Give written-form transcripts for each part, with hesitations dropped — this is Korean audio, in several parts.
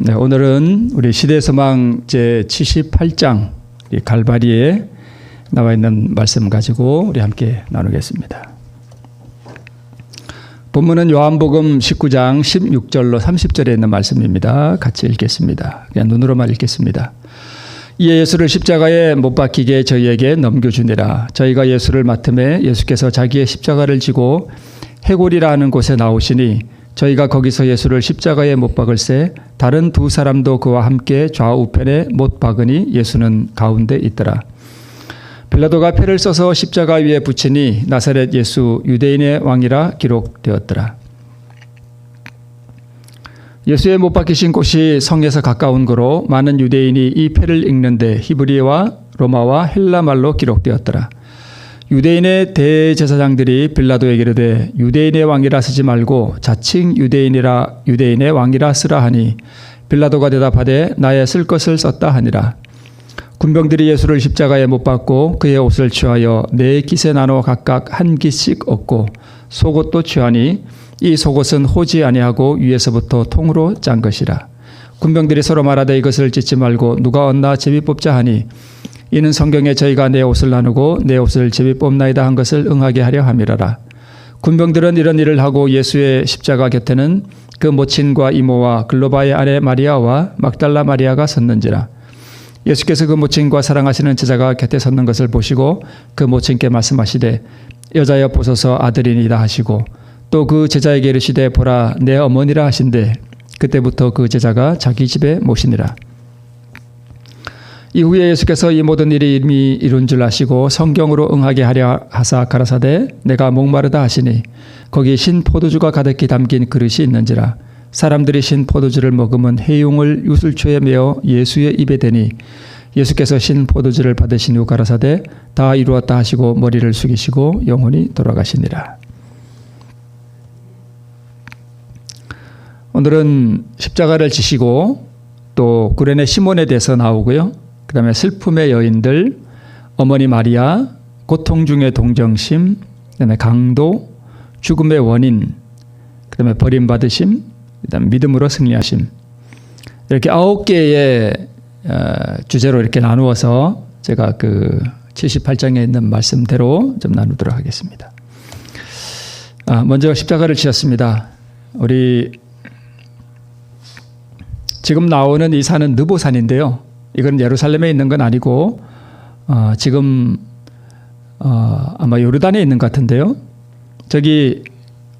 네, 오늘은 우리 시대소망 제78장 갈바리에 나와 있는 말씀 가지고 우리 함께 나누겠습니다. 본문은 요한복음 19장 16절로 30절에 있는 말씀입니다. 같이 읽겠습니다. 그냥 눈으로만 읽겠습니다. 이에 예수를 십자가에 못 박히게 저희에게 넘겨주니라. 저희가 예수를 맡음에 예수께서 자기의 십자가를 지고 해골이라 하는 곳에 나오시니 저희가 거기서 예수를 십자가에 못 박을새 다른 두 사람도 그와 함께 좌우편에 못 박으니 예수는 가운데 있더라. 빌라도가 패를 써서 십자가 위에 붙이니 나사렛 예수 유대인의 왕이라 기록되었더라. 예수의 못 박히신 곳이 성에서 가까운 거로 많은 유대인이 이 패를 읽는데 히브리어와 로마와 헬라 말로 기록되었더라. 유대인의 대제사장들이 빌라도에게 이르되 유대인의 왕이라 쓰지 말고 자칭 유대인의 왕이라 쓰라 하니 빌라도가 대답하되 나의 쓸 것을 썼다 하니라. 군병들이 예수를 십자가에 못 박고 그의 옷을 취하여 네 깃에 나눠 각각 한 깃씩 얻고 속옷도 취하니 이 속옷은 호지 아니하고 위에서부터 통으로 짠 것이라. 군병들이 서로 말하되 이것을 찢지 말고 누가 얻나 제비 뽑자 하니 이는 성경에 저희가 내 옷을 나누고 내 옷을 제비 뽑나이다 한 것을 응하게 하려 함이라라. 군병들은 이런 일을 하고 예수의 십자가 곁에는 그 모친과 이모와 글로바의 아내 마리아와 막달라 마리아가 섰는지라. 예수께서 그 모친과 사랑하시는 제자가 곁에 섰는 것을 보시고 그 모친께 말씀하시되 여자여 보소서 아들이니이다 하시고 또 그 제자에게 이르시되 보라 내 어머니라 하신대 그때부터 그 제자가 자기 집에 모시니라. 이후에 예수께서 이 모든 일이 이미 이룬 줄 아시고 성경으로 응하게 하려 하사 가라사대 내가 목마르다 하시니 거기 신 포도주가 가득히 담긴 그릇이 있는지라. 사람들이 신 포도주를 먹으면 해용을 유술초에 메어 예수의 입에 대니 예수께서 신 포도주를 받으신 후 가라사대 다 이루었다 하시고 머리를 숙이시고 영혼이 돌아가시니라. 오늘은 십자가를 지시고 또 구레네 시몬에 대해서 나오고요. 그 다음에 슬픔의 여인들, 어머니 마리아, 고통 중의 동정심, 그 다음에 강도, 죽음의 원인, 그 다음에 버림받으심, 그 다음에 믿음으로 승리하심. 이렇게 9개의 주제로 이렇게 나누어서 제가 그 78장에 있는 말씀대로 좀 나누도록 하겠습니다. 먼저 십자가를 지었습니다. 우리 지금 나오는 이 산은 느보산인데요. 이건 예루살렘에 있는 건 아니고 지금 아마 요르단에 있는 것 같은데요. 저기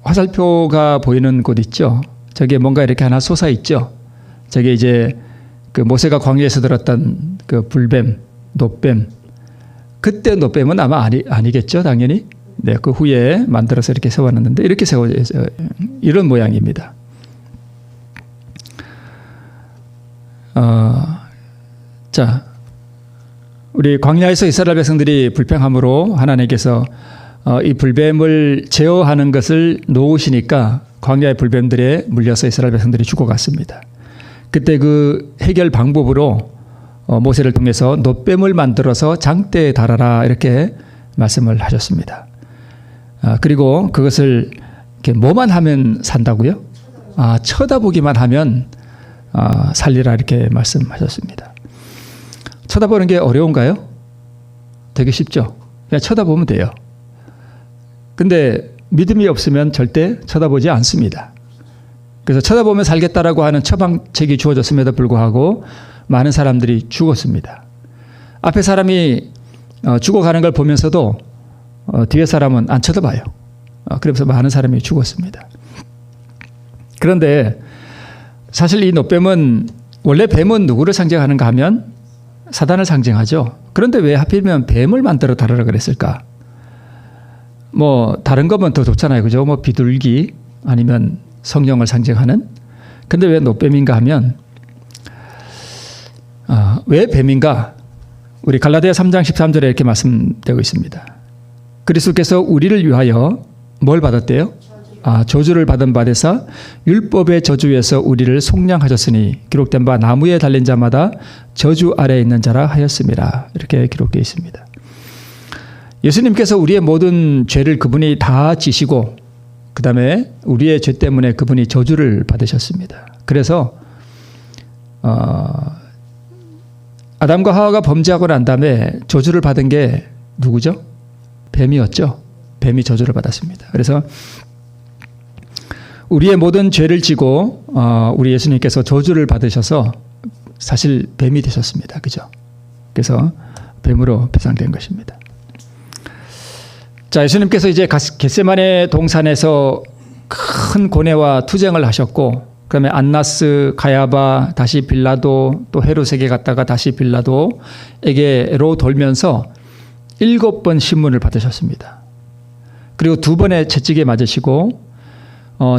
화살표가 보이는 곳 있죠. 저기에 뭔가 이렇게 하나 솟아 있죠. 저게 이제 그 모세가 광야에서 들었던 그 불뱀, 놋뱀. 그때 놋뱀은 아마 아니겠죠, 당연히. 네, 그 후에 만들어서 이렇게 세워놨는데 이렇게 세워져 이런 모양입니다. 자, 우리 광야에서 이스라엘 백성들이 불평함으로 하나님께서 이 불뱀을 제어하는 것을 놓으시니까 광야의 불뱀들에 물려서 이스라엘 백성들이 죽어갔습니다. 그때 그 해결 방법으로 모세를 통해서 놋뱀을 만들어서 장대에 달아라 이렇게 말씀을 하셨습니다. 그리고 그것을 이렇게 뭐만 하면 산다고요? 쳐다보기만 하면 살리라 이렇게 말씀하셨습니다. 쳐다보는 게 어려운가요? 되게 쉽죠. 그냥 쳐다보면 돼요. 근데 믿음이 없으면 절대 쳐다보지 않습니다. 그래서 쳐다보면 살겠다라고 하는 처방책이 주어졌음에도 불구하고 많은 사람들이 죽었습니다. 앞에 사람이 죽어가는 걸 보면서도 뒤에 사람은 안 쳐다봐요. 그래서 많은 사람이 죽었습니다. 그런데 사실 이 놋뱀은 원래 뱀은 누구를 상징하는가 하면 사단을 상징하죠. 그런데 왜 하필이면 뱀을 만들어 다루라 그랬을까? 뭐 다른 거면 더 좋잖아요. 그죠? 뭐 비둘기 아니면 성령을 상징하는. 근데 왜 놋뱀인가 하면 왜 뱀인가? 우리 갈라디아 3장 13절에 이렇게 말씀되고 있습니다. 그리스도께서 우리를 위하여 뭘 받았대요? 저주를 받은 바 되사 율법의 저주에서 우리를 속량하셨으니 기록된 바 나무에 달린 자마다 저주 아래에 있는 자라 하였음이라 이렇게 기록되어 있습니다. 예수님께서 우리의 모든 죄를 그분이 다 지시고 그 다음에 우리의 죄 때문에 그분이 저주를 받으셨습니다. 그래서 아담과 하와가 범죄하고 난 다음에 저주를 받은 게 누구죠? 뱀이었죠. 뱀이 저주를 받았습니다. 그래서 우리의 모든 죄를 지고 우리 예수님께서 저주를 받으셔서 사실 뱀이 되셨습니다. 그죠? 그래서 뱀으로 배상된 것입니다. 자, 예수님께서 이제 겟세마네 동산에서 큰 고뇌와 투쟁을 하셨고, 그다음에 안나스, 가야바, 다시 빌라도, 또 헤롯에게 갔다가 다시 빌라도에게로 돌면서 7번 신문을 받으셨습니다. 그리고 2번의 채찍에 맞으시고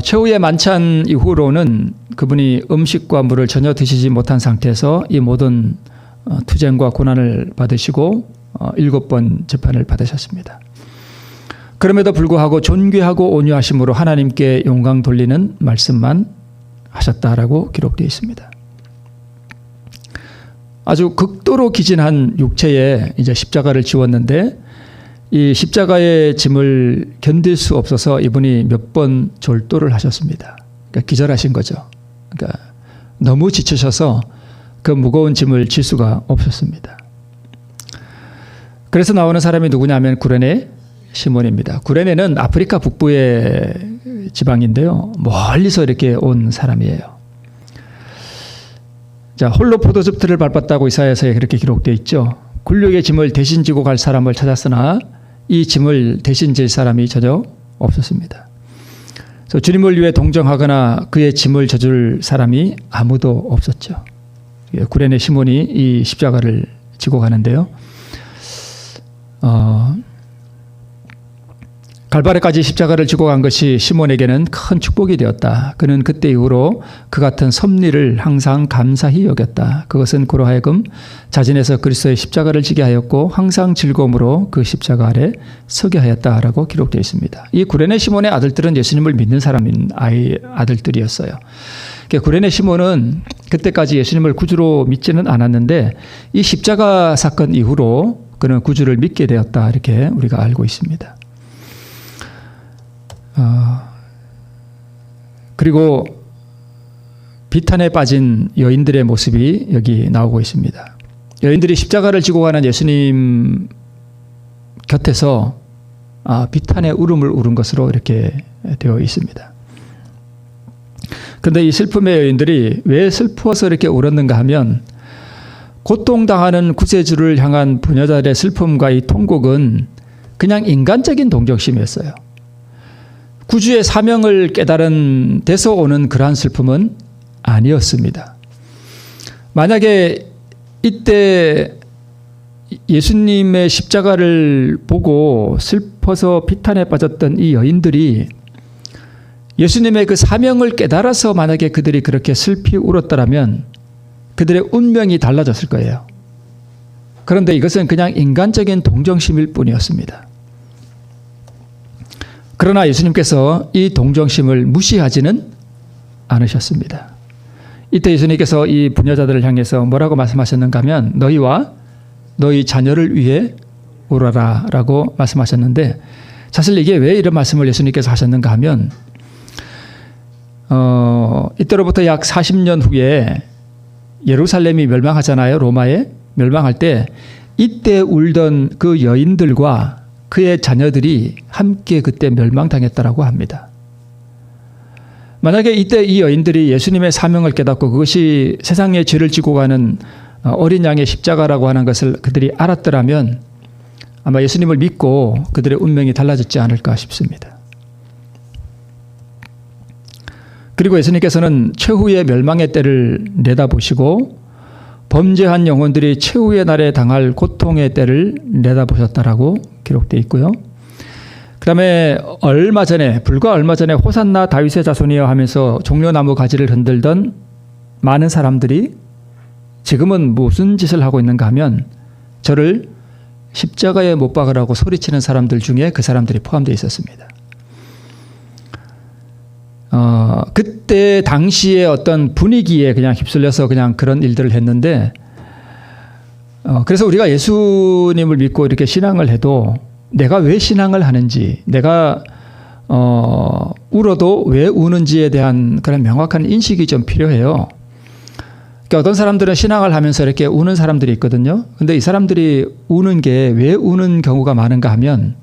최후의 만찬 이후로는 그분이 음식과 물을 전혀 드시지 못한 상태에서 이 모든 투쟁과 고난을 받으시고 7번 재판을 받으셨습니다. 그럼에도 불구하고 존귀하고 온유하심으로 하나님께 영광 돌리는 말씀만 하셨다라고 기록되어 있습니다. 아주 극도로 기진한 육체에 이제 십자가를 지웠는데 이 십자가의 짐을 견딜 수 없어서 이분이 몇 번 절도를 하셨습니다. 그러니까 기절하신 거죠. 그러니까 너무 지치셔서 그 무거운 짐을 질 수가 없었습니다. 그래서 나오는 사람이 누구냐면 구레네 시몬입니다. 구레네는 아프리카 북부의 지방인데요. 멀리서 이렇게 온 사람이에요. 자, 홀로 포도즙들을 밟았다고 이사야서에 그렇게 기록되어 있죠. 굴욕의 짐을 대신 지고 갈 사람을 찾았으나 이 짐을 대신 질 사람이 전혀 없었습니다. 그래서 주님을 위해 동정하거나 그의 짐을 져줄 사람이 아무도 없었죠. 구레네 시몬이 이 십자가를 지고 가는데요. 갈바리까지 십자가를 지고 간 것이 시몬에게는 큰 축복이 되었다. 그는 그때 이후로 그 같은 섭리를 항상 감사히 여겼다. 그것은 그로 하여금 자진해서 그리스도의 십자가를 지게 하였고 항상 즐거움으로 그 십자가 아래 서게 하였다라고 기록되어 있습니다. 이 구레네 시몬의 아들들은 예수님을 믿는 사람인 아들들이었어요. 구레네 시몬은 그때까지 예수님을 구주로 믿지는 않았는데 이 십자가 사건 이후로 그는 구주를 믿게 되었다. 이렇게 우리가 알고 있습니다. 그리고 비탄에 빠진 여인들의 모습이 여기 나오고 있습니다. 여인들이 십자가를 지고 가는 예수님 곁에서 비탄의 울음을 울은 것으로 이렇게 되어 있습니다. 그런데 이 슬픔의 여인들이 왜 슬퍼서 이렇게 울었는가 하면 고통당하는 구세주를 향한 부녀자들의 슬픔과 이 통곡은 그냥 인간적인 동정심이었어요. 구주의 사명을 깨달은 데서 오는 그러한 슬픔은 아니었습니다. 만약에 이때 예수님의 십자가를 보고 슬퍼서 비탄에 빠졌던 이 여인들이 예수님의 그 사명을 깨달아서 만약에 그들이 그렇게 슬피 울었더라면 그들의 운명이 달라졌을 거예요. 그런데 이것은 그냥 인간적인 동정심일 뿐이었습니다. 그러나 예수님께서 이 동정심을 무시하지는 않으셨습니다. 이때 예수님께서 이 부녀자들을 향해서 뭐라고 말씀하셨는가 하면 너희와 너희 자녀를 위해 울어라 라고 말씀하셨는데 사실 이게 왜 이런 말씀을 예수님께서 하셨는가 하면 이때로부터 약 40년 후에 예루살렘이 멸망하잖아요. 로마에 멸망할 때 이때 울던 그 여인들과 그의 자녀들이 함께 그때 멸망당했다라고 합니다. 만약에 이때 이 여인들이 예수님의 사명을 깨닫고 그것이 세상의 죄를 지고 가는 어린 양의 십자가라고 하는 것을 그들이 알았더라면 아마 예수님을 믿고 그들의 운명이 달라졌지 않을까 싶습니다. 그리고 예수님께서는 최후의 멸망의 때를 내다보시고 범죄한 영혼들이 최후의 날에 당할 고통의 때를 내다보셨다라고 기록되어 있고요. 그 다음에 불과 얼마 전에 호산나 다윗의 자손이여 하면서 종려나무 가지를 흔들던 많은 사람들이 지금은 무슨 짓을 하고 있는가 하면 저를 십자가에 못 박으라고 소리치는 사람들 중에 그 사람들이 포함되어 있었습니다. 그때 당시의 어떤 분위기에 그냥 휩쓸려서 그냥 그런 일들을 했는데 그래서 우리가 예수님을 믿고 이렇게 신앙을 해도 내가 왜 신앙을 하는지 내가 울어도 왜 우는지에 대한 그런 명확한 인식이 좀 필요해요. 그러니까 어떤 사람들은 신앙을 하면서 이렇게 우는 사람들이 있거든요. 근데 이 사람들이 우는 게 왜 우는 경우가 많은가 하면,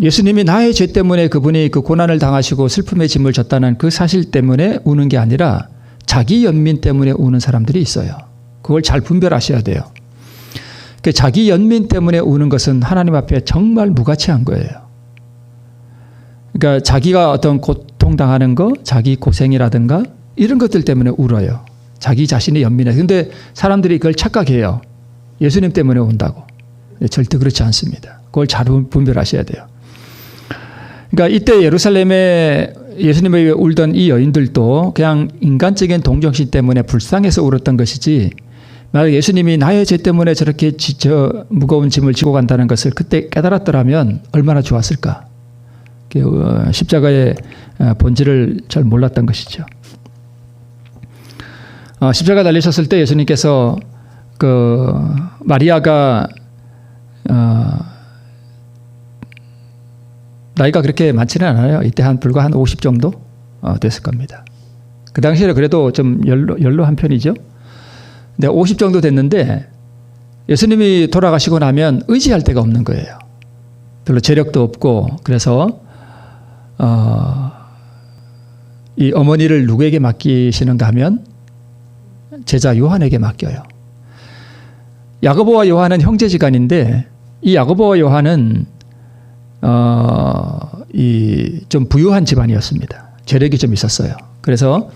예수님이 나의 죄 때문에 그분이 그 고난을 당하시고 슬픔의 짐을 졌다는 그 사실 때문에 우는 게 아니라 자기 연민 때문에 우는 사람들이 있어요. 그걸 잘 분별하셔야 돼요. 그 자기 연민 때문에 우는 것은 하나님 앞에 정말 무가치한 거예요. 그러니까 자기가 어떤 고통당하는 거, 자기 고생이라든가 이런 것들 때문에 울어요. 자기 자신이 연민해서. 근데 사람들이 그걸 착각해요. 예수님 때문에 운다고. 절대 그렇지 않습니다. 그걸 잘 분별하셔야 돼요. 그러니까 이때 예루살렘에 예수님을 위해 울던 이 여인들도 그냥 인간적인 동정심 때문에 불쌍해서 울었던 것이지, 만약 예수님이 나의 죄 때문에 저렇게 무거운 짐을 지고 간다는 것을 그때 깨달았더라면 얼마나 좋았을까. 십자가의 본질을 잘 몰랐던 것이죠. 십자가 달리셨을 때 예수님께서 마리아가 나이가 그렇게 많지는 않아요. 이때 불과 한 50 정도 됐을 겁니다. 그 당시에 그래도 좀 연로한 편이죠. 근데 50 정도 됐는데 예수님이 돌아가시고 나면 의지할 데가 없는 거예요. 별로 재력도 없고. 그래서 이 어머니를 누구에게 맡기시는가 하면 제자 요한에게 맡겨요. 야고보와 요한은 형제지간인데, 이 야고보와 요한은 좀 부유한 집안이었습니다. 재력이 좀 있었어요. 그래서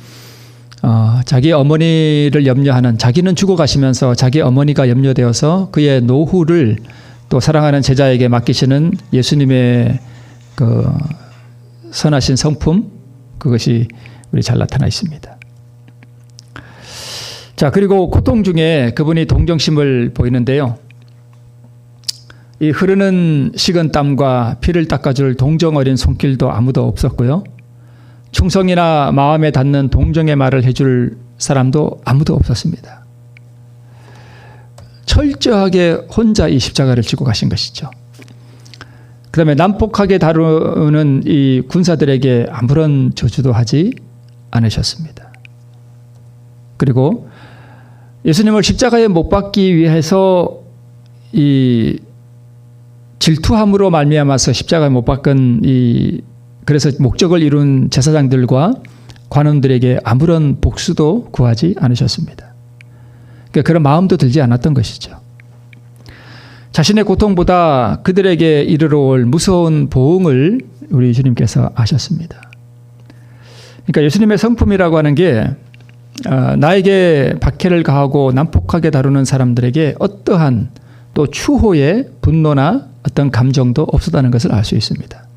자기 어머니를 염려하는, 자기는 죽어가시면서 자기 어머니가 염려되어서 그의 노후를 또 사랑하는 제자에게 맡기시는 예수님의 그 선하신 성품, 그것이 우리 잘 나타나 있습니다. 자, 그리고 고통 중에 그분이 동정심을 보이는데요. 이 흐르는 식은 땀과 피를 닦아줄 동정 어린 손길도 아무도 없었고요. 충성이나 마음에 닿는 동정의 말을 해줄 사람도 아무도 없었습니다. 철저하게 혼자 이 십자가를 지고 가신 것이죠. 그 다음에 난폭하게 다루는 이 군사들에게 아무런 저주도 하지 않으셨습니다. 그리고 예수님을 십자가에 못 박기 위해서 이 질투함으로 말미암아서 십자가에 못 박은 그래서 목적을 이룬 제사장들과 관원들에게 아무런 복수도 구하지 않으셨습니다. 그러니까 그런 마음도 들지 않았던 것이죠. 자신의 고통보다 그들에게 이르러 올 무서운 보응을 우리 주님께서 아셨습니다. 그러니까 예수님의 성품이라고 하는 게 나에게 박해를 가하고 난폭하게 다루는 사람들에게 어떠한 또 추호의 분노나 어떤 감정도 없었다는 것을 알 수 있습니다.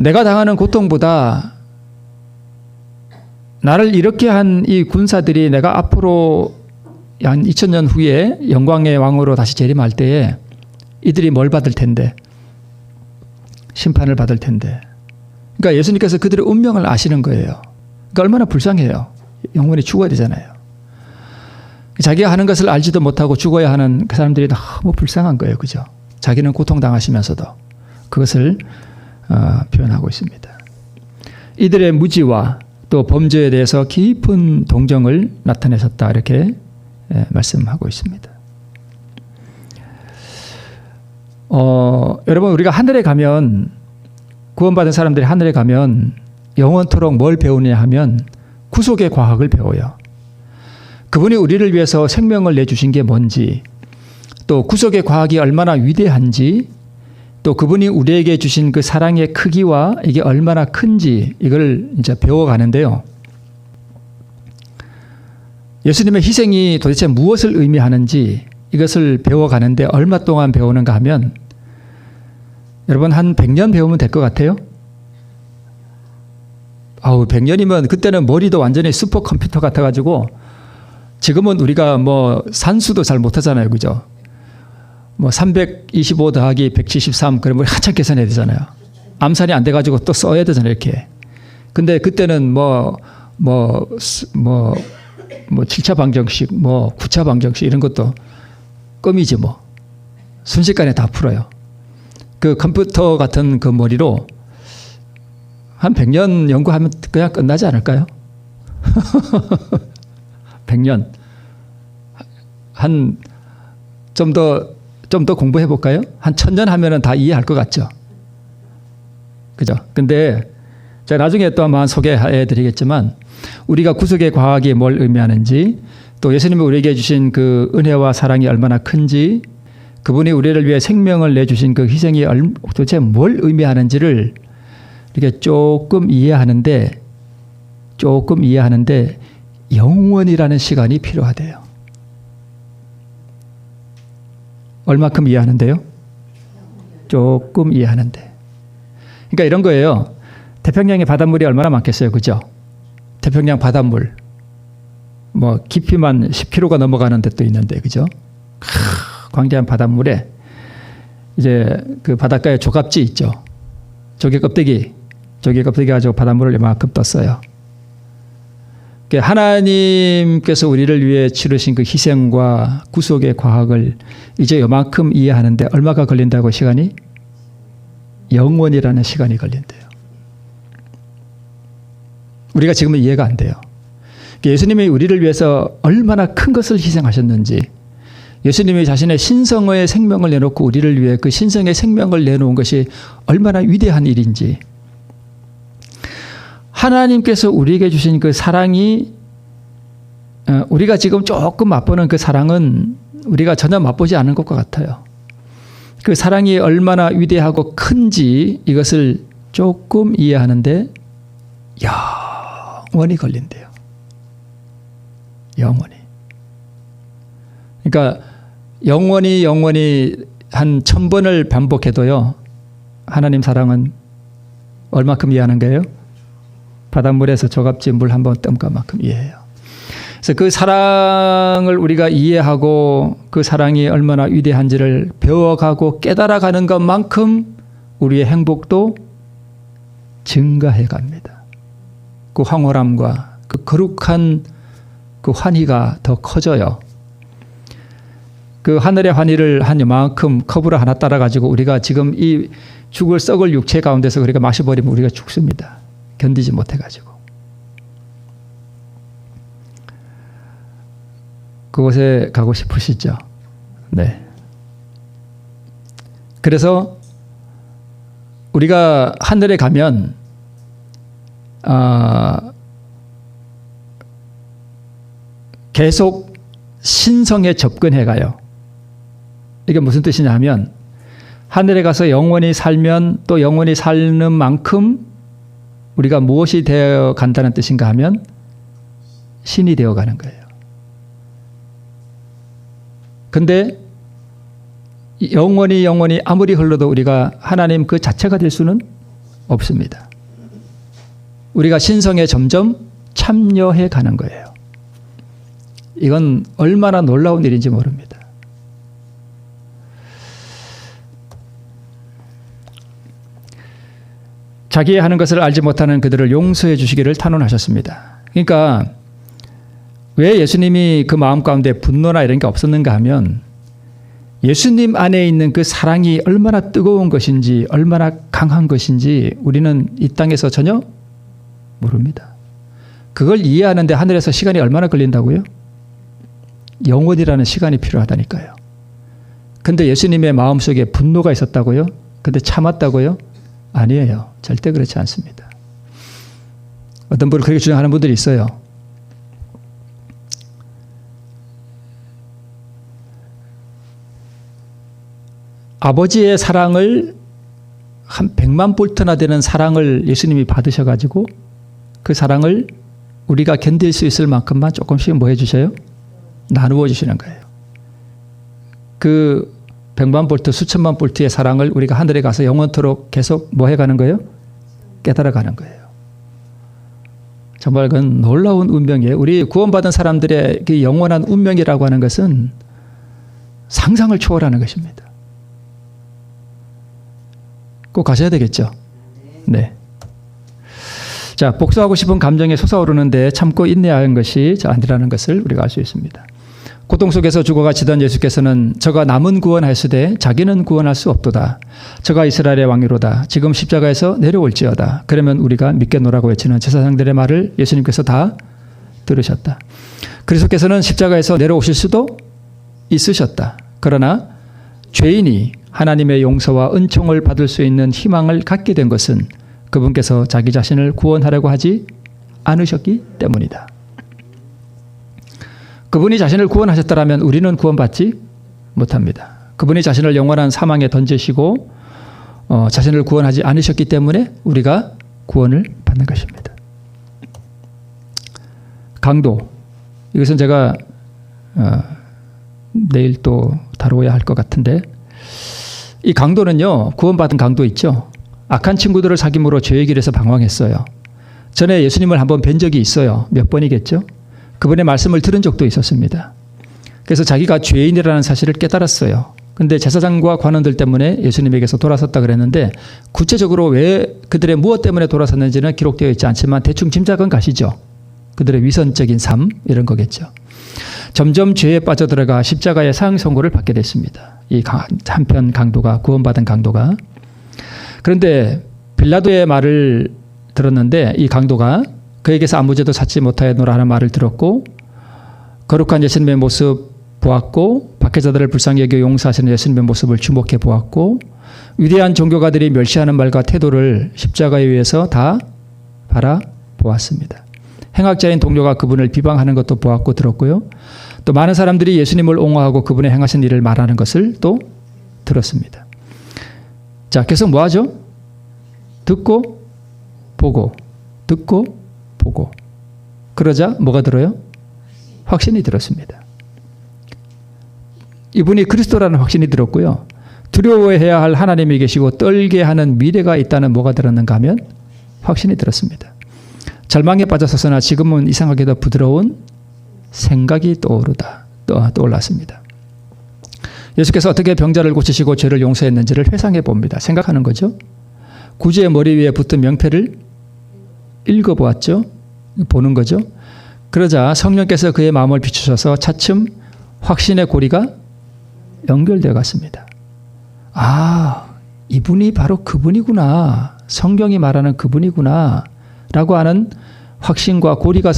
내가 당하는 고통보다 나를 이렇게 한 이 군사들이 내가 앞으로 한 2000년 후에 영광의 왕으로 다시 재림할 때에 이들이 뭘 받을 텐데, 심판을 받을 텐데. 그러니까 예수님께서 그들의 운명을 아시는 거예요. 그러니까 얼마나 불쌍해요. 영원히 죽어야 되잖아요. 자기가 하는 것을 알지도 못하고 죽어야 하는 그 사람들이 너무 불쌍한 거예요. 그죠? 자기는 고통당하시면서도 그것을 표현하고 있습니다. 이들의 무지와 또 범죄에 대해서 깊은 동정을 나타내셨다, 이렇게 말씀하고 있습니다. 여러분, 우리가 하늘에 가면, 구원받은 사람들이 하늘에 가면 영원토록 뭘 배우느냐 하면 구속의 과학을 배워요. 그분이 우리를 위해서 생명을 내주신 게 뭔지, 또 구속의 과학이 얼마나 위대한지, 또 그분이 우리에게 주신 그 사랑의 크기와 이게 얼마나 큰지, 이걸 이제 배워가는데요. 예수님의 희생이 도대체 무엇을 의미하는지 이것을 배워가는데 얼마 동안 배우는가 하면, 여러분 한 100년 배우면 될 것 같아요? 100년이면 그때는 머리도 완전히 슈퍼컴퓨터 같아가지고, 지금은 우리가 뭐 산수도 잘 못하잖아요. 그죠? 뭐 325 더하기 173, 그러면 한참 계산해야 되잖아요. 암산이 안 돼가지고 또 써야 되잖아요. 이렇게. 근데 그때는 7차 방정식, 9차 방정식 이런 것도 껌이지 뭐. 순식간에 다 풀어요. 그 컴퓨터 같은 그 머리로 한 100년 연구하면 그냥 끝나지 않을까요? 100년. 좀 더 공부해 볼까요? 한 1000년 하면은 다 이해할 것 같죠? 그죠? 근데 제가 나중에 또 한번 소개해 드리겠지만 우리가 구속의 과학이 뭘 의미하는지 또 예수님이 우리에게 주신 그 은혜와 사랑이 얼마나 큰지 그분이 우리를 위해 생명을 내주신 그 희생이 도대체 뭘 의미하는지를 이렇게 조금 이해하는데 영원이라는 시간이 필요하대요. 얼마큼 이해하는데요? 조금 이해하는데. 그러니까 이런 거예요. 태평양의 바닷물이 얼마나 많겠어요. 그죠? 태평양 바닷물. 뭐 깊이만 10km가 넘어가는 데도 있는데 그죠? 광대한 바닷물에 이제 그 바닷가에 조갑지 있죠. 조개 껍데기 가지고 바닷물을 이만큼 떴어요. 하나님께서 우리를 위해 치르신 그 희생과 구속의 과학을 이제 요만큼 이해하는데 얼마가 걸린다고 시간이? 영원이라는 시간이 걸린대요. 우리가 지금은 이해가 안 돼요. 예수님이 우리를 위해서 얼마나 큰 것을 희생하셨는지 예수님이 자신의 신성의 생명을 내놓고 우리를 위해 그 신성의 생명을 내놓은 것이 얼마나 위대한 일인지 하나님께서 우리에게 주신 그 사랑이 우리가 지금 조금 맛보는 그 사랑은 우리가 전혀 맛보지 않은 것과 같아요. 그 사랑이 얼마나 위대하고 큰지 이것을 조금 이해하는데 영원히 걸린대요. 영원히. 그러니까 영원히 한 1000번을 반복해도요. 하나님 사랑은 얼마큼 이해하는 거예요? 바닷물에서 조갑지 물 한 번 뜸가 만큼 이해해요. 그래서 그 사랑을 우리가 이해하고 그 사랑이 얼마나 위대한지를 배워가고 깨달아가는 것만큼 우리의 행복도 증가해 갑니다. 그 황홀함과 그 거룩한 그 환희가 더 커져요. 그 하늘의 환희를 한 이만큼 컵으로 하나 따라가지고 우리가 지금 이 죽을 썩을 육체 가운데서 우리가 마셔버리면 우리가 죽습니다. 견디지 못해가지고. 그곳에 가고 싶으시죠? 네. 그래서 우리가 하늘에 가면 계속 신성에 접근해 가요. 이게 무슨 뜻이냐 하면 하늘에 가서 영원히 살면 또 영원히 사는 만큼 우리가 무엇이 되어 간다는 뜻인가 하면 신이 되어 가는 거예요. 근데 영원히 아무리 흘러도 우리가 하나님 그 자체가 될 수는 없습니다. 우리가 신성에 점점 참여해 가는 거예요. 이건 얼마나 놀라운 일인지 모릅니다. 자기의 하는 것을 알지 못하는 그들을 용서해 주시기를 탄원하셨습니다. 그러니까 왜 예수님이 그 마음 가운데 분노나 이런 게 없었는가 하면 예수님 안에 있는 그 사랑이 얼마나 뜨거운 것인지 얼마나 강한 것인지 우리는 이 땅에서 전혀 모릅니다. 그걸 이해하는데 하늘에서 시간이 얼마나 걸린다고요? 영원이라는 시간이 필요하다니까요. 근데 예수님의 마음속에 분노가 있었다고요? 근데 참았다고요? 아니에요. 절대 그렇지 않습니다. 어떤 분은 그렇게 주장하는 분들이 있어요. 아버지의 사랑을 한 100만 볼트나 되는 사랑을 예수님이 받으셔가지고 그 사랑을 우리가 견딜 수 있을 만큼만 조금씩 뭐 해주셔요? 나누어 주시는 거예요. 그 100만 볼트, 수천만 볼트의 사랑을 우리가 하늘에 가서 영원토록 계속 뭐 해가는 거예요? 깨달아가는 거예요. 정말 그건 놀라운 운명이에요. 우리 구원받은 사람들의 그 영원한 운명이라고 하는 것은 상상을 초월하는 것입니다. 꼭 가셔야 되겠죠? 네. 자, 복수하고 싶은 감정이 솟아오르는데 참고 인내하는 것이 아니라는 것을 우리가 알 수 있습니다. 고통 속에서 죽어가시던 예수께서는 저가 남은 구원하였으되 자기는 구원할 수 없도다. 저가 이스라엘의 왕이로다. 지금 십자가에서 내려올지어다. 그러면 우리가 믿겠노라고 외치는 제사장들의 말을 예수님께서 다 들으셨다. 그리스도께서는 십자가에서 내려오실 수도 있으셨다. 그러나 죄인이 하나님의 용서와 은총을 받을 수 있는 희망을 갖게 된 것은 그분께서 자기 자신을 구원하려고 하지 않으셨기 때문이다. 그분이 자신을 구원하셨다면 우리는 구원받지 못합니다. 그분이 자신을 영원한 사망에 던지시고 자신을 구원하지 않으셨기 때문에 우리가 구원을 받는 것입니다. 강도. 이것은 제가 내일 또 다루어야 할 것 같은데, 이 강도는요, 구원받은 강도 있죠. 악한 친구들을 사귐으로 죄의 길에서 방황했어요. 전에 예수님을 한번 뵌 적이 있어요. 몇 번이겠죠. 그분의 말씀을 들은 적도 있었습니다. 그래서 자기가 죄인이라는 사실을 깨달았어요. 근데 제사장과 관원들 때문에 예수님에게서 돌아섰다 그랬는데, 구체적으로 왜 그들의 무엇 때문에 돌아섰는지는 기록되어 있지 않지만 대충 짐작은 가시죠. 그들의 위선적인 삶, 이런 거겠죠. 점점 죄에 빠져들어가 십자가의 사형 선고를 받게 됐습니다. 이 한편 강도가, 구원받은 강도가. 그런데 빌라도의 말을 들었는데 이 강도가 그에게서 아무 죄도 찾지 못하였노라 하는 말을 들었고, 거룩한 예수님의 모습 보았고, 박해자들을 불쌍히 여겨 용서하시는 예수님의 모습을 주목해 보았고, 위대한 종교가들이 멸시하는 말과 태도를 십자가에 의해서 다 바라보았습니다. 행악자인 동료가 그분을 비방하는 것도 보았고 들었고요. 또 많은 사람들이 예수님을 옹호하고 그분의 행하신 일을 말하는 것을 또 들었습니다. 자, 계속 뭐 하죠? 듣고 보고, 듣고 보고. 그러자 뭐가 들어요? 확신이 들었습니다. 이분이 그리스도라는 확신이 들었고요. 두려워해야 할 하나님이 계시고 떨게 하는 미래가 있다는 뭐가 들었는가 하면 확신이 들었습니다. 절망에 빠졌었으나 지금은 이상하게도 부드러운 생각이 떠올랐습니다. 예수께서 어떻게 병자를 고치시고 죄를 용서했는지를 회상해 봅니다. 생각하는 거죠. 구주의 머리 위에 붙은 명패를 읽어보았죠. 보는 거죠. 그러자 성령께서 그의 마음을 비추셔서 차츰 확신의 고리가 연결되어 갔습니다. 아, 이분이 바로 그분이구나. 성경이 말하는 그분이구나. 라고 하는 확신과 고리가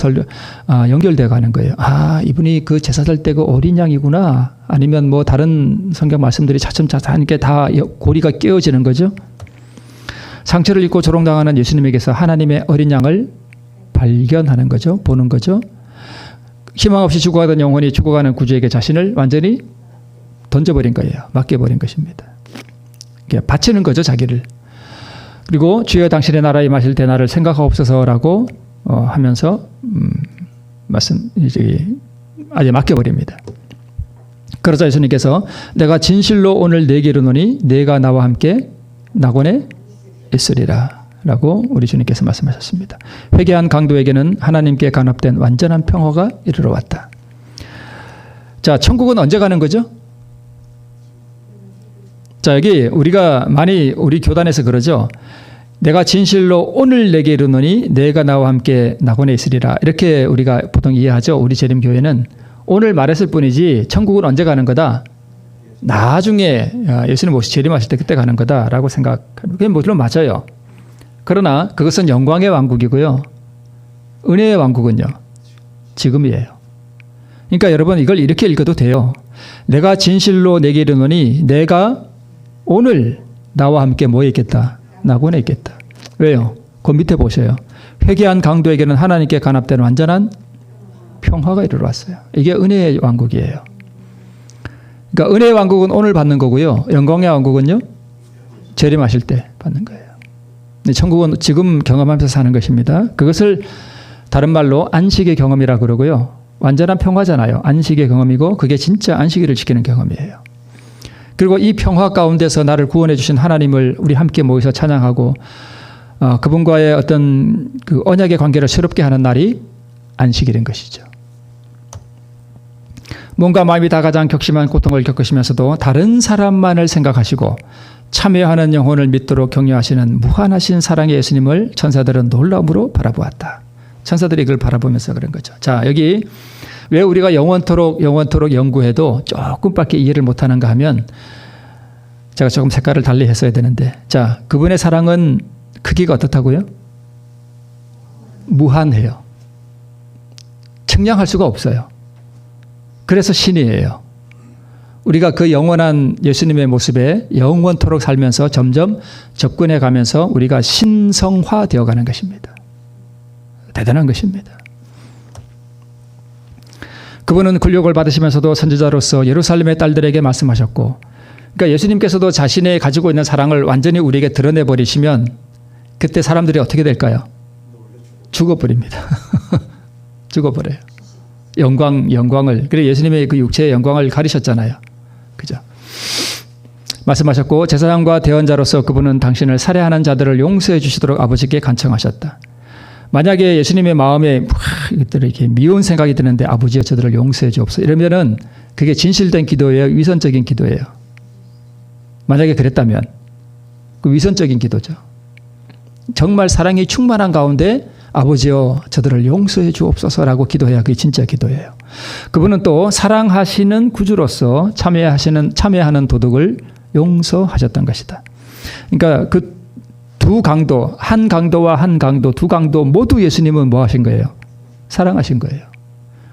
연결되어 가는 거예요. 아, 이분이 그 제사 될 때 그 어린 양이구나. 아니면 뭐 다른 성경 말씀들이 차츰차츰 다 고리가 깨어지는 거죠. 상처를 입고 조롱당하는 예수님에게서 하나님의 어린 양을 발견하는 거죠. 보는 거죠. 희망 없이 죽어가던 영혼이 죽어가는 구주에게 자신을 완전히 던져버린 거예요. 맡겨버린 것입니다. 바치는 거죠, 자기를. 그리고 주여 당신의 나라에 임하실 때 나를 생각하옵소서라고 하면서 아예 맡겨버립니다. 그러자 예수님께서 내가 진실로 오늘 네게 이르노니 네가 나와 함께 낙원에 있으리라 라고 우리 주님께서 말씀하셨습니다. 회개한 강도에게는 하나님께 간합된 완전한 평화가 이르러 왔다. 자, 천국은 언제 가는 거죠? 자, 여기 우리가 많이 우리 교단에서 그러죠. 내가 진실로 오늘 내게 이르노니 내가 나와 함께 낙원에 있으리라. 이렇게 우리가 보통 이해하죠. 우리 재림교회는 오늘 말했을 뿐이지 천국은 언제 가는 거다? 나중에 예수님 오시 재림하실 때 그때 가는 거다라고 생각하는 게 물론 맞아요. 그러나 그것은 영광의 왕국이고요. 은혜의 왕국은요. 지금이에요. 그러니까 여러분 이걸 이렇게 읽어도 돼요. 내가 진실로 내게 이르노니 내가 오늘 나와 함께 뭐에 있겠다? 낙원에 있겠다. 왜요? 그 밑에 보세요. 회개한 강도에게는 하나님께 간합된 완전한 평화가 이르러 왔어요. 이게 은혜의 왕국이에요. 그러니까 은혜의 왕국은 오늘 받는 거고요. 영광의 왕국은요. 재림하실 때 받는 거예요. 천국은 지금 경험하면서 사는 것입니다. 그것을 다른 말로 안식의 경험이라고 그러고요. 완전한 평화잖아요. 안식의 경험이고 그게 진짜 안식일을 지키는 경험이에요. 그리고 이 평화 가운데서 나를 구원해 주신 하나님을 우리 함께 모여서 찬양하고 그분과의 어떤 그 언약의 관계를 새롭게 하는 날이 안식일인 것이죠. 몸과 마음이 다 가장 격심한 고통을 겪으시면서도 다른 사람만을 생각하시고 참여하는 영혼을 믿도록 격려하시는 무한하신 사랑의 예수님을 천사들은 놀라움으로 바라보았다. 천사들이 그걸 바라보면서 그런 거죠. 자, 여기 왜 우리가 영원토록 연구해도 조금밖에 이해를 못하는가 하면 제가 조금 색깔을 달리 했어야 되는데, 자, 그분의 사랑은 크기가 어떻다고요? 무한해요. 측량할 수가 없어요. 그래서 신이에요. 우리가 그 영원한 예수님의 모습에 영원토록 살면서 점점 접근해 가면서 우리가 신성화되어 가는 것입니다. 대단한 것입니다. 그분은 굴욕을 받으시면서도 선지자로서 예루살렘의 딸들에게 말씀하셨고, 그러니까 예수님께서도 자신의 가지고 있는 사랑을 완전히 우리에게 드러내버리시면 그때 사람들이 어떻게 될까요? 죽어버립니다. 죽어버려요. 영광을. 그래 예수님의 그 육체의 영광을 가리셨잖아요. 그죠? 말씀하셨고, 제사장과 대언자로서 그분은 당신을 살해하는 자들을 용서해 주시도록 아버지께 간청하셨다. 만약에 예수님의 마음에 이렇게 미운 생각이 드는데 아버지여 저들을 용서해 주옵소서 이러면은 그게 진실된 기도예요? 위선적인 기도예요? 만약에 그랬다면 그 위선적인 기도죠. 정말 사랑이 충만한 가운데 아버지여 저들을 용서해 주옵소서라고 기도해야 그게 진짜 기도예요. 그분은 또 사랑하시는 구주로서 참여하는 도덕을 용서하셨던 것이다. 그러니까 그 두 강도, 한 강도와 한 강도, 두 강도 모두 예수님은 뭐 하신 거예요? 사랑하신 거예요.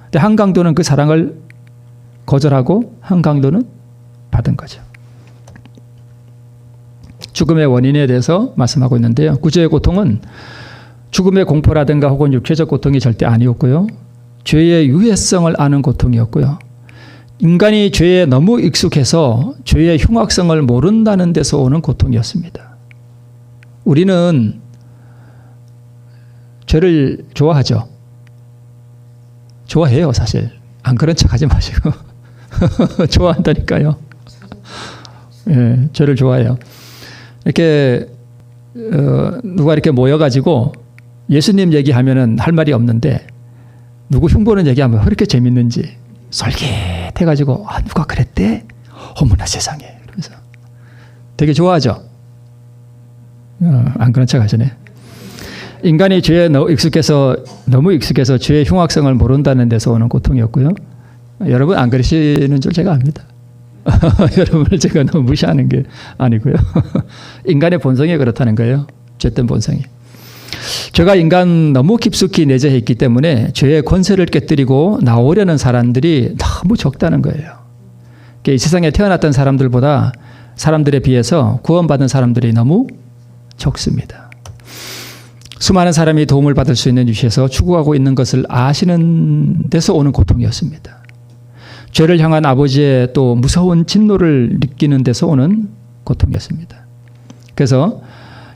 근데 한 강도는 그 사랑을 거절하고 한 강도는 받은 거죠. 죽음의 원인에 대해서 말씀하고 있는데요. 구주의 고통은 죽음의 공포라든가 혹은 육체적 고통이 절대 아니었고요. 죄의 유해성을 아는 고통이었고요. 인간이 죄에 너무 익숙해서 죄의 흉악성을 모른다는 데서 오는 고통이었습니다. 우리는 죄를 좋아하죠. 좋아해요, 사실. 안 그런 척 하지 마시고. 좋아한다니까요. 예, 죄를 좋아해요. 이렇게, 누가 이렇게 모여가지고 예수님 얘기하면은 할 말이 없는데 누구 흉보는 얘기하면 왜 이렇게 재밌는지 솔깃해가지고 누가 그랬대? 어머나 세상에. 그래서 되게 좋아하죠. 안 그런 척 하시네. 인간이 죄에 너무 익숙해서 죄의 흉악성을 모른다는 데서 오는 고통이었고요. 여러분 안 그러시는 줄 제가 압니다. 여러분을 제가 너무 무시하는 게 아니고요. 인간의 본성이 그렇다는 거예요. 죄된 본성이. 죄가 인간 너무 깊숙이 내재해 있기 때문에 죄의 권세를 깨뜨리고 나오려는 사람들이 너무 적다는 거예요. 이 세상에 태어났던 사람들에 비해서 구원받은 사람들이 너무 적습니다. 수많은 사람이 도움을 받을 수 있는 위치에서 추구하고 있는 것을 아시는 데서 오는 고통이었습니다. 죄를 향한 아버지의 또 무서운 진노를 느끼는 데서 오는 고통이었습니다. 그래서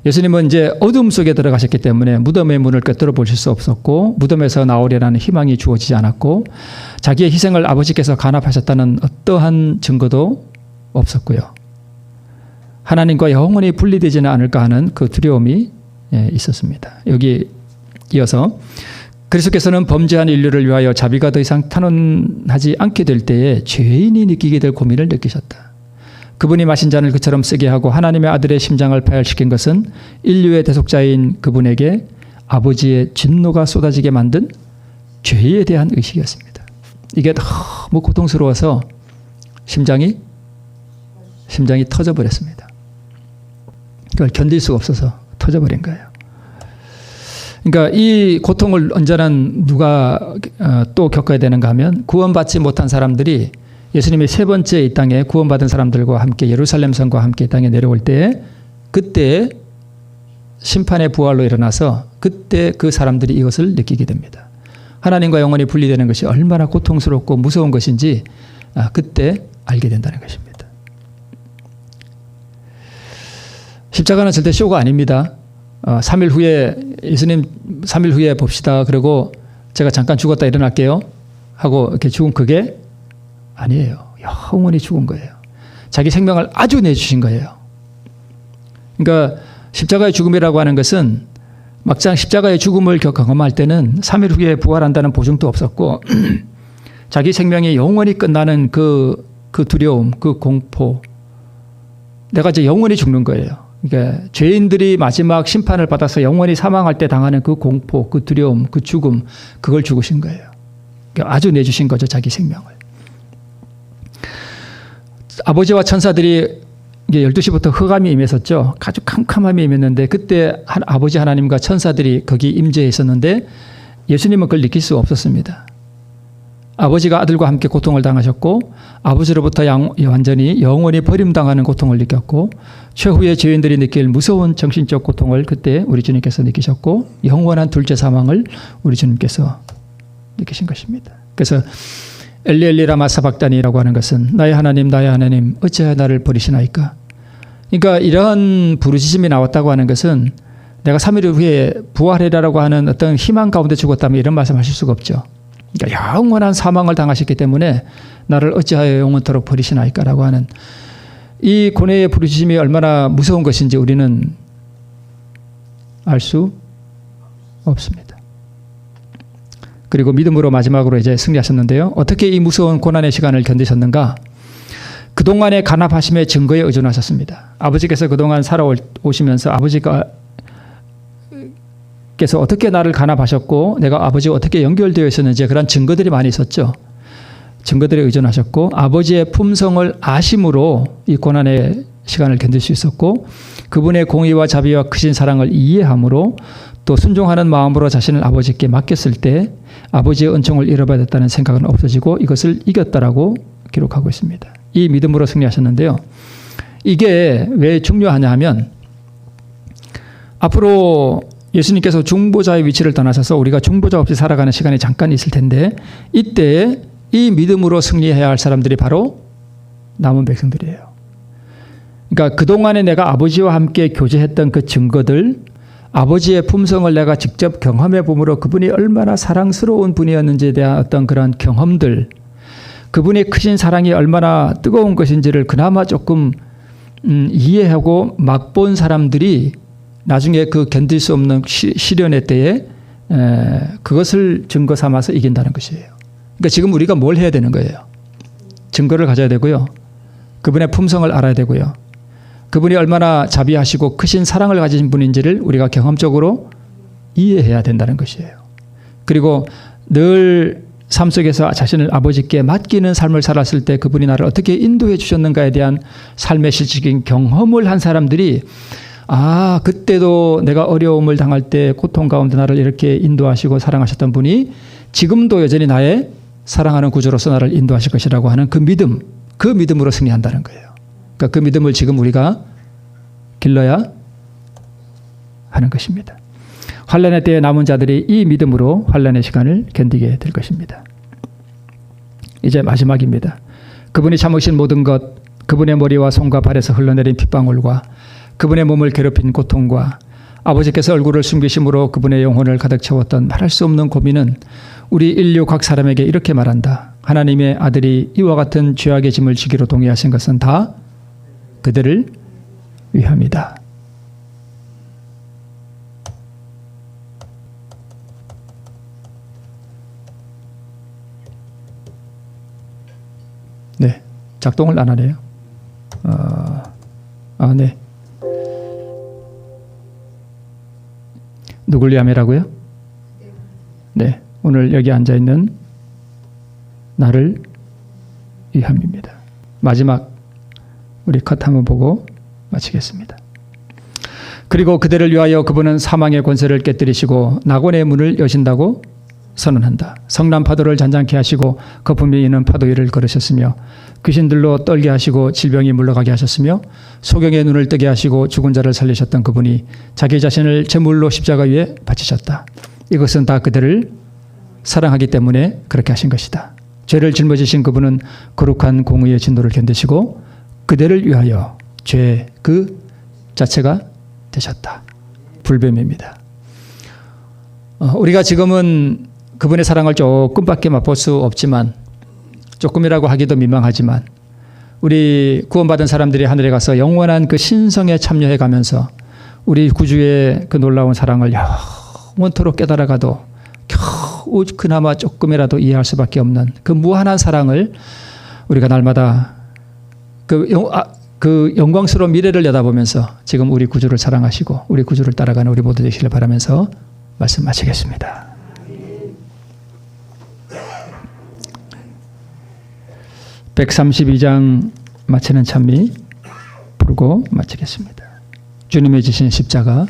예수님은 이제 어둠 속에 들어가셨기 때문에 무덤의 문을 꿰뚫어 보실 수 없었고 무덤에서 나오리라는 희망이 주어지지 않았고 자기의 희생을 아버지께서 간합하셨다는 어떠한 증거도 없었고요. 하나님과 영원히 분리되지는 않을까 하는 그 두려움이 있었습니다. 여기 이어서 그리스도께서는 범죄한 인류를 위하여 자비가 더 이상 탄원하지 않게 될 때에 죄인이 느끼게 될 고민을 느끼셨다. 그분이 마신 잔을 그처럼 쓰게 하고 하나님의 아들의 심장을 파열시킨 것은 인류의 대속자인 그분에게 아버지의 진노가 쏟아지게 만든 죄에 대한 의식이었습니다. 이게 너무 고통스러워서 심장이 터져버렸습니다. 그걸 견딜 수가 없어서 터져버린 거예요. 그러니까 이 고통을 언제나 누가 또 겪어야 되는가 하면 구원받지 못한 사람들이 예수님이 세 번째 이 땅에 구원받은 사람들과 함께 예루살렘 성과 함께 이 땅에 내려올 때 그때 심판의 부활로 일어나서 그때 그 사람들이 이것을 느끼게 됩니다. 하나님과 영원히 분리되는 것이 얼마나 고통스럽고 무서운 것인지 그때 알게 된다는 것입니다. 십자가는 절대 쇼가 아닙니다. 3일 후에 예수님 3일 후에 봅시다. 그리고 제가 잠깐 죽었다 일어날게요 하고 이렇게 죽은 그게 아니에요. 영원히 죽은 거예요. 자기 생명을 아주 내주신 거예요. 그러니까 십자가의 죽음이라고 하는 것은 막상 십자가의 죽음을 경험할 때는 3일 후에 부활한다는 보증도 없었고 자기 생명이 영원히 끝나는 그 두려움, 그 공포, 내가 이제 영원히 죽는 거예요. 그러니까 죄인들이 마지막 심판을 받아서 영원히 사망할 때 당하는 그 공포, 그 두려움, 그 죽음, 그걸 죽으신 거예요. 그러니까 아주 내주신 거죠, 자기 생명을. 아버지와 천사들이 이게 12시부터 흑암이 임했었죠. 아주 캄캄함이 임했는데 그때 아버지 하나님과 천사들이 거기 임재해 있었는데 예수님은 그걸 느낄 수 없었습니다. 아버지가 아들과 함께 고통을 당하셨고 아버지로부터 완전히 영원히 버림당하는 고통을 느꼈고 최후의 죄인들이 느낄 무서운 정신적 고통을 그때 우리 주님께서 느끼셨고 영원한 둘째 사망을 우리 주님께서 느끼신 것입니다. 그래서 엘리 엘리 라마 사박다니라고 하는 것은 나의 하나님 어찌하여 나를 버리시나이까. 그러니까 이러한 부르짖음이 나왔다고 하는 것은 내가 3일 후에 부활해라라고 하는 어떤 희망 가운데 죽었다면 이런 말씀하실 수가 없죠. 그러니까 영원한 사망을 당하셨기 때문에 나를 어찌하여 영원토록 버리시나이까라고 하는 이 고뇌의 부르짖음이 얼마나 무서운 것인지 우리는 알 수 없습니다. 그리고 믿음으로 마지막으로 이제 승리하셨는데요. 어떻게 이 무서운 고난의 시간을 견디셨는가? 그동안의 간합하심의 증거에 의존하셨습니다. 아버지께서 그동안 살아오시면서 아버지께서 어떻게 나를 간합하셨고 내가 아버지와 어떻게 연결되어 있었는지 그런 증거들이 많이 있었죠. 증거들에 의존하셨고 아버지의 품성을 아심으로 이 고난의 시간을 견딜 수 있었고 그분의 공의와 자비와 크신 사랑을 이해함으로 또 순종하는 마음으로 자신을 아버지께 맡겼을 때 아버지의 은총을 잃어버렸다는 생각은 없어지고 이것을 이겼다라고 기록하고 있습니다. 이 믿음으로 승리하셨는데요. 이게 왜 중요하냐 하면 앞으로 예수님께서 중보자의 위치를 떠나셔서 우리가 중보자 없이 살아가는 시간이 잠깐 있을 텐데 이때 이 믿음으로 승리해야 할 사람들이 바로 남은 백성들이에요. 그러니까 그동안에 내가 아버지와 함께 교제했던 그 증거들 아버지의 품성을 내가 직접 경험해 보므로 그분이 얼마나 사랑스러운 분이었는지에 대한 어떤 그런 경험들 그분의 크신 사랑이 얼마나 뜨거운 것인지를 그나마 조금 이해하고 맛본 사람들이 나중에 그 견딜 수 없는 시련의 때에 그것을 증거 삼아서 이긴다는 것이에요. 그러니까 지금 우리가 뭘 해야 되는 거예요? 증거를 가져야 되고요. 그분의 품성을 알아야 되고요. 그분이 얼마나 자비하시고 크신 사랑을 가진 분인지를 우리가 경험적으로 이해해야 된다는 것이에요. 그리고 늘 삶 속에서 자신을 아버지께 맡기는 삶을 살았을 때 그분이 나를 어떻게 인도해 주셨는가에 대한 삶의 실질적인 경험을 한 사람들이 아, 그때도 내가 어려움을 당할 때 고통 가운데 나를 이렇게 인도하시고 사랑하셨던 분이 지금도 여전히 나의 사랑하는 구주로서 나를 인도하실 것이라고 하는 그 믿음, 그 믿음으로 승리한다는 거예요. 그러니까 그 믿음을 지금 우리가 길러야 하는 것입니다. 환난의 때에 남은 자들이 이 믿음으로 환난의 시간을 견디게 될 것입니다. 이제 마지막입니다. 그분이 참으신 모든 것, 그분의 머리와 손과 발에서 흘러내린 핏방울과 그분의 몸을 괴롭힌 고통과 아버지께서 얼굴을 숨기심으로 그분의 영혼을 가득 채웠던 말할 수 없는 고민은 우리 인류 각 사람에게 이렇게 말한다. 하나님의 아들이 이와 같은 죄악의 짐을 지기로 동의하신 것은 다 그들을 위함이다. 네, 작동을 안 하네요. 네. 누굴 위함이라고요? 네, 오늘 여기 앉아있는 나를 위함입니다. 마지막 우리 컷 한번 보고 마치겠습니다. 그리고 그들을 위하여 그분은 사망의 권세를 깨뜨리시고 낙원의 문을 여신다고 선언한다. 성난 파도를 잔잔케 하시고 거품이 있는 파도 위를 걸으셨으며 귀신들로 떨게 하시고 질병이 물러가게 하셨으며 소경의 눈을 뜨게 하시고 죽은 자를 살리셨던 그분이 자기 자신을 제물로 십자가 위에 바치셨다. 이것은 다 그들을 사랑하기 때문에 그렇게 하신 것이다. 죄를 짊어지신 그분은 거룩한 공의의 진노를 견디시고 그들을 위하여 죄 그 자체가 되셨다. 불뱀입니다. 우리가 지금은 그분의 사랑을 조금밖에 맛볼 수 없지만 조금이라고 하기도 민망하지만 우리 구원받은 사람들이 하늘에 가서 영원한 그 신성에 참여해 가면서 우리 구주의 그 놀라운 사랑을 영원토록 깨달아가도 겨우 그나마 조금이라도 이해할 수밖에 없는 그 무한한 사랑을 우리가 날마다 그 영광스러운 미래를 내다보면서 지금 우리 구주를 사랑하시고 우리 구주를 따라가는 우리 모두 되시길 바라면서 말씀 마치겠습니다. 132장 마치는 찬미 부르고 마치겠습니다. 주님의 지신 십자가